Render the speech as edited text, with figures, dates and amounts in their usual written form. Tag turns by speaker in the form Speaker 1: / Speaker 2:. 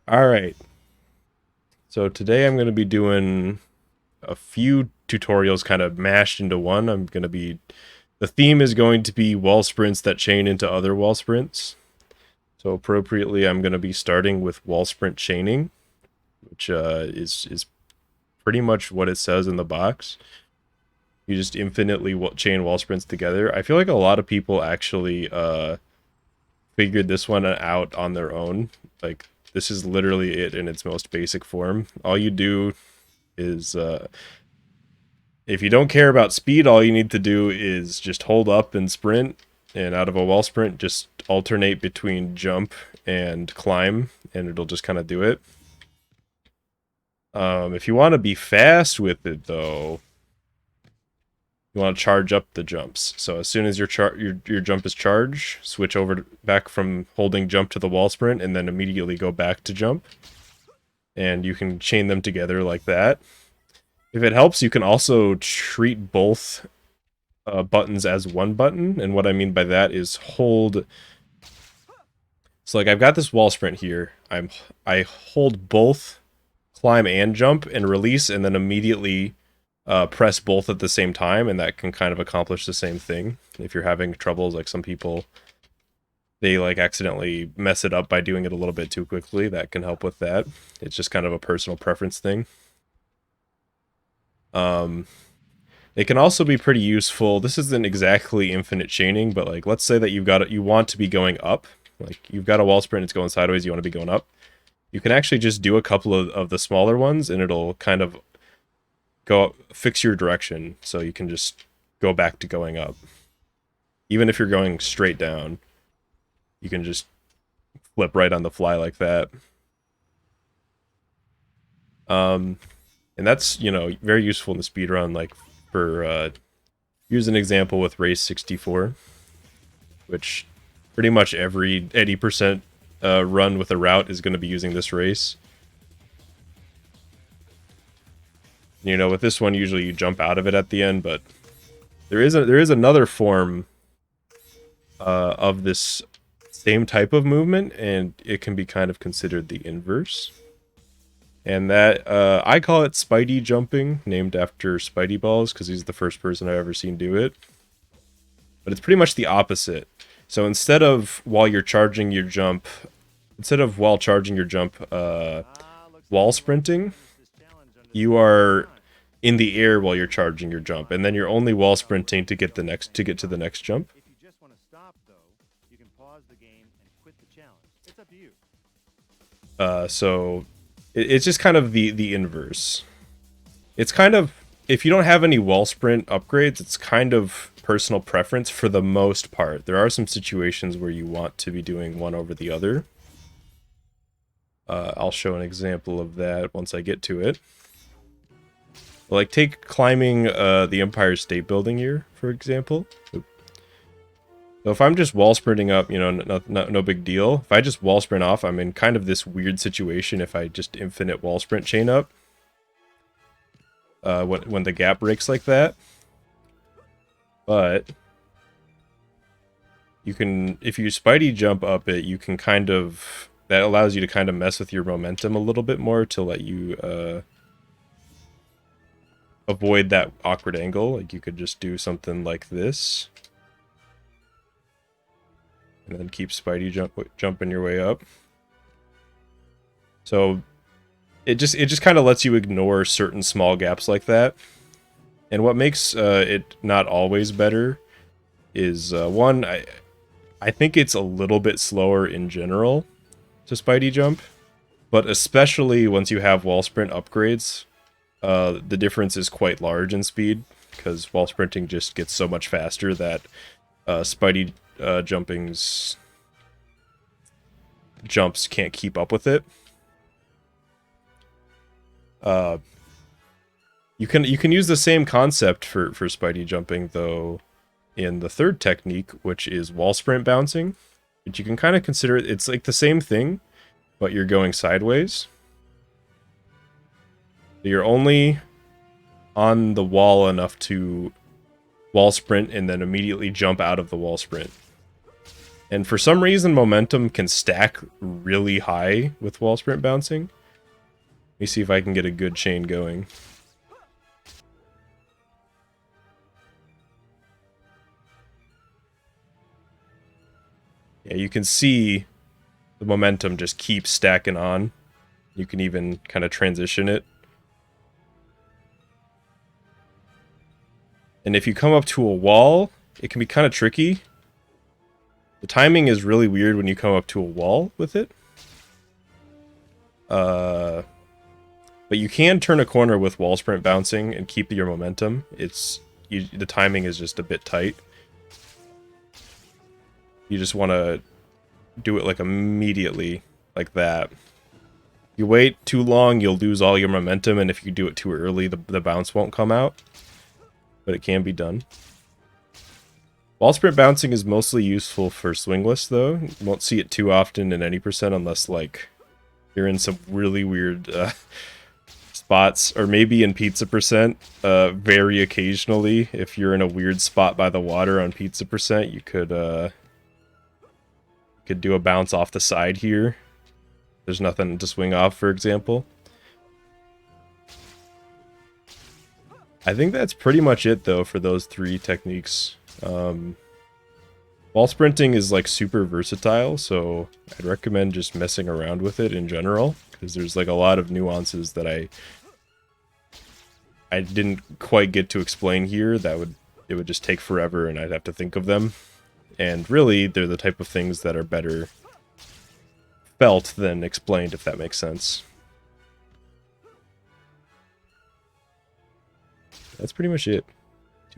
Speaker 1: Alright, so today I'm going to be doing a few tutorials kind of mashed into one. The theme is going to be wall sprints that chain into other wall sprints. So appropriately, I'm going to be starting with wall sprint chaining, which is pretty much what it says in the box. You just infinitely chain wall sprints together. I feel like a lot of people actually figured this one out on their own. Like, this is literally it in its most basic form. All you do is, if you don't care about speed, all you need to do is just hold up and sprint, and out of a wall sprint, just alternate between jump and climb, and it'll just kind of do it. If you want to be fast with it, though, you want to charge up the jumps. So as soon as your jump is charged, switch over back from holding jump to the wall sprint, and then immediately go back to jump. And you can chain them together like that. If it helps, you can also treat both buttons as one button. And what I mean by that is hold. So like I've got this wall sprint here. I hold both climb and jump and release, and then immediately press both at the same time, and that can kind of accomplish the same thing. If you're having troubles, like some people, they like accidentally mess it up by doing it a little bit too quickly, that can help with that. It's just kind of a personal preference thing. It can also be pretty useful. This isn't exactly infinite chaining, but like let's say that you want to be going up. Like you've got a wall sprint, it's going sideways, you want to be going up. You can actually just do a couple of the smaller ones, and it'll kind of fix your direction, so you can just go back to going up. Even if you're going straight down, you can just flip right on the fly like that. And that's, you know, very useful in the speedrun, like for, here's an example with race 64, which pretty much every 80% run with a route is going to be using this race. You know, with this one, usually you jump out of it at the end, but there is another form of this same type of movement, and it can be kind of considered the inverse. And that, I call it Spidey jumping, named after Spidey Balls, because he's the first person I've ever seen do it. But it's pretty much the opposite. So instead of while charging your jump, wall sprinting, you are in the air while you're charging your jump, and then you're only wall sprinting to get to the next jump.
Speaker 2: If you just want to stop, though, you can pause the game and quit the challenge. It's up to you.
Speaker 1: So it's just kind of the inverse. It's kind of, if you don't have any wall sprint upgrades, it's kind of personal preference for the most part. There are some situations where you want to be doing one over the other. I'll show an example of that once I get to it. Like, take climbing the Empire State Building here, for example. So if I'm just wall sprinting up, you know, no big deal. If I just wall sprint off, I'm in kind of this weird situation if I just infinite wall sprint chain up. When the gap breaks like that. But you can, if you Spidey jump up it, you can kind of, that allows you to kind of mess with your momentum a little bit more to let you avoid that awkward angle. Like you could just do something like this, and then keep Spidey jumping your way up. So it just kind of lets you ignore certain small gaps like that. And what makes it not always better is one, I think it's a little bit slower in general to Spidey jump, but especially once you have wall sprint upgrades, the difference is quite large in speed, because wall sprinting just gets so much faster that Spidey jumping's jumps can't keep up with it. You can use the same concept for Spidey jumping, though, in the third technique, which is wall sprint bouncing. But you can kind of consider it's like the same thing, but you're going sideways. You're only on the wall enough to wall sprint and then immediately jump out of the wall sprint. And for some reason, momentum can stack really high with wall sprint bouncing. Let me see if I can get a good chain going. Yeah, you can see the momentum just keeps stacking on. You can even kind of transition it. And if you come up to a wall, it can be kind of tricky. The timing is really weird when you come up to a wall with it. But you can turn a corner with wall sprint bouncing and keep your momentum. The timing is just a bit tight. You just want to do it like immediately, like that. You wait too long, you'll lose all your momentum, and if you do it too early, the bounce won't come out. But it can be done. Wall sprint bouncing is mostly useful for swingless, though. You won't see it too often in any percent unless, like, you're in some really weird spots, or maybe in pizza percent, very occasionally. If you're in a weird spot by the water on pizza percent, you could do a bounce off the side here. There's nothing to swing off, for example. I think that's pretty much it, though, for those three techniques. Wall sprinting is like super versatile, so I'd recommend just messing around with it in general, because there's like a lot of nuances that I didn't quite get to explain here. It would just take forever, and I'd have to think of them. And really, they're the type of things that are better felt than explained, if that makes sense. That's pretty much it.